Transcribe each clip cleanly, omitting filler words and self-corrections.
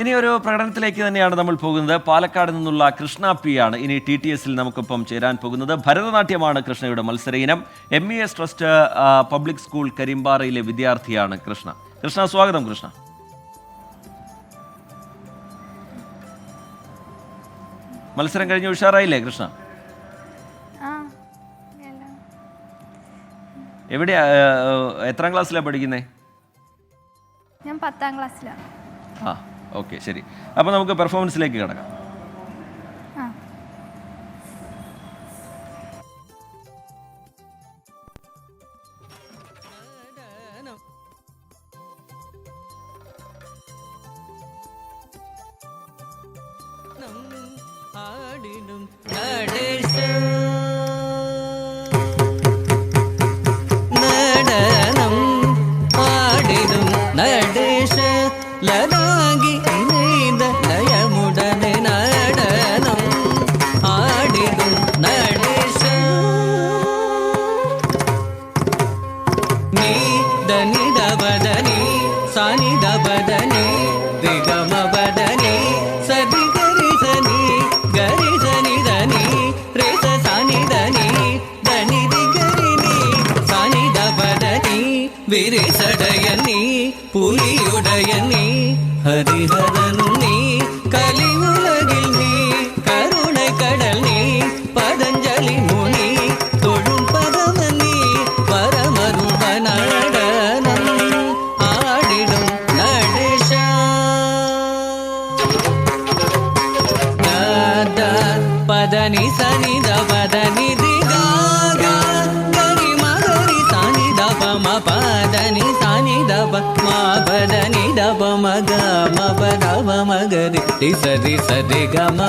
ഇനി ഒരു പ്രകടനത്തിലേക്ക് തന്നെയാണ് നമ്മൾ പോകുന്നത്. പാലക്കാട് നിന്നുള്ള കൃഷ്ണ പി ആണ് ഇനി TTSൽ നമുക്കൊപ്പം ചേരാൻ പോകുന്നത്. ഭരതനാട്യമാണ് കൃഷ്ണയുടെ മത്സര ഇനം. MES ട്രസ്റ്റ് പബ്ലിക് സ്കൂൾ കരിമ്പാറയിലെ വിദ്യാർത്ഥിയാണ് കൃഷ്ണ. സ്വാഗതം കൃഷ്ണ. മത്സരം കഴിഞ്ഞ് ഉഷാറായില്ലേ കൃഷ്ണ? എവിടെയാ, എത്രാം ക്ലാസ്സിലാണ് പഠിക്കുന്നത്? ഞാൻ 10ാം ക്ലാസ്സിലാണ്. ഓക്കെ, ശരി. അപ്പോൾ നമുക്ക് പെർഫോമൻസിലേക്ക് കിടക്കാം. ലതാകി ഇനൈത ലയമുടനെ നടനം ആടിടും നടേശ നീ ധനിതവദനി സാനിതവദനി ദിഗമവദനി സതി ഗരിസനി ഗരിസനിധനി രേസ സാനിധനി ധനി ദിഗരിനി സാനിതവദനി വിരിസടയനി പുലിയുടയനി ഹരിഹരനു നീ കലിയുലകിൽ നീ കരുണ കടൽ നീ പതഞ്ജലി മുനി തൊഴും പദമ നീ പരമരുപനടനം ആടിടും നടേശ പദനി സനിധ പദനി ദിഗാഗ ഗരി മഗരി സനിധ പമ പദനി സനിധ ma badani da ba ma ga ma ba da ba ma ga ri sa ri ga ma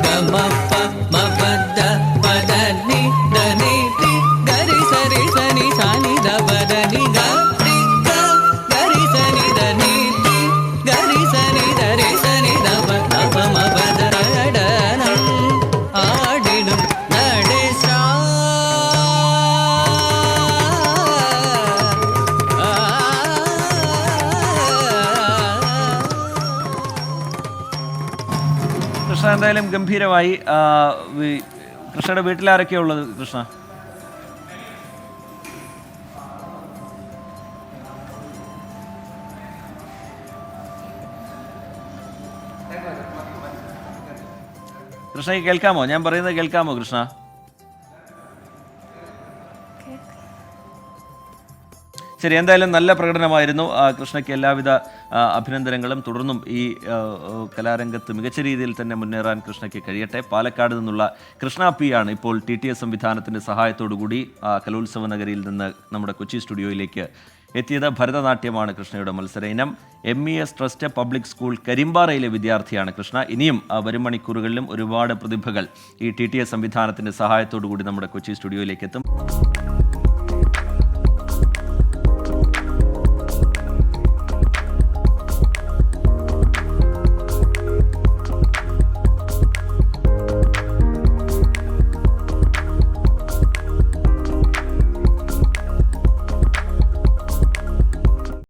ga ma pa ma ba da pa da ni da ni ti ga ri sa ni sa ni da ba da ni ga ri ga ri sa ni da ni ti ga ri sa ni da ri sa ni da ba ma ba da da na ആടിടും നടേശ Krishna എന്തായാലും ഗംഭീരമായി. കൃഷ്ണയുടെ വീട്ടിലാരൊക്കെയാ ഉള്ളത് കൃഷ്ണ? കൃഷ്ണയ്ക്ക് കേൾക്കാമോ? ഞാൻ പറയുന്നത് കേൾക്കാമോ കൃഷ്ണ? ശരി, എന്തായാലും നല്ല പ്രകടനമായിരുന്നു. കൃഷ്ണയ്ക്ക് എല്ലാവിധ അഭിനന്ദനങ്ങളും. തുടർന്നും ഈ കലാരംഗത്ത് മികച്ച രീതിയിൽ തന്നെ മുന്നേറാൻ കൃഷ്ണയ്ക്ക് കഴിയട്ടെ. പാലക്കാട് നിന്നുള്ള കൃഷ്ണ പി ആണ് ഇപ്പോൾ TTS സംവിധാനത്തിൻ്റെ സഹായത്തോടുകൂടി കലോത്സവ നഗരിയിൽ നിന്ന് നമ്മുടെ കൊച്ചി സ്റ്റുഡിയോയിലേക്ക് എത്തിയത്. ഭരതനാട്യമാണ് കൃഷ്ണയുടെ മത്സര ഇനം. MES ട്രസ്റ്റ് പബ്ലിക് സ്കൂൾ കരിമ്പാറയിലെ വിദ്യാർത്ഥിയാണ് കൃഷ്ണ. ഇനിയും വരും മണിക്കൂറുകളിലും ഒരുപാട് പ്രതിഭകൾ ഈ TTS സംവിധാനത്തിൻ്റെ സഹായത്തോടു കൂടി നമ്മുടെ കൊച്ചി സ്റ്റുഡിയോയിലേക്ക് എത്തും.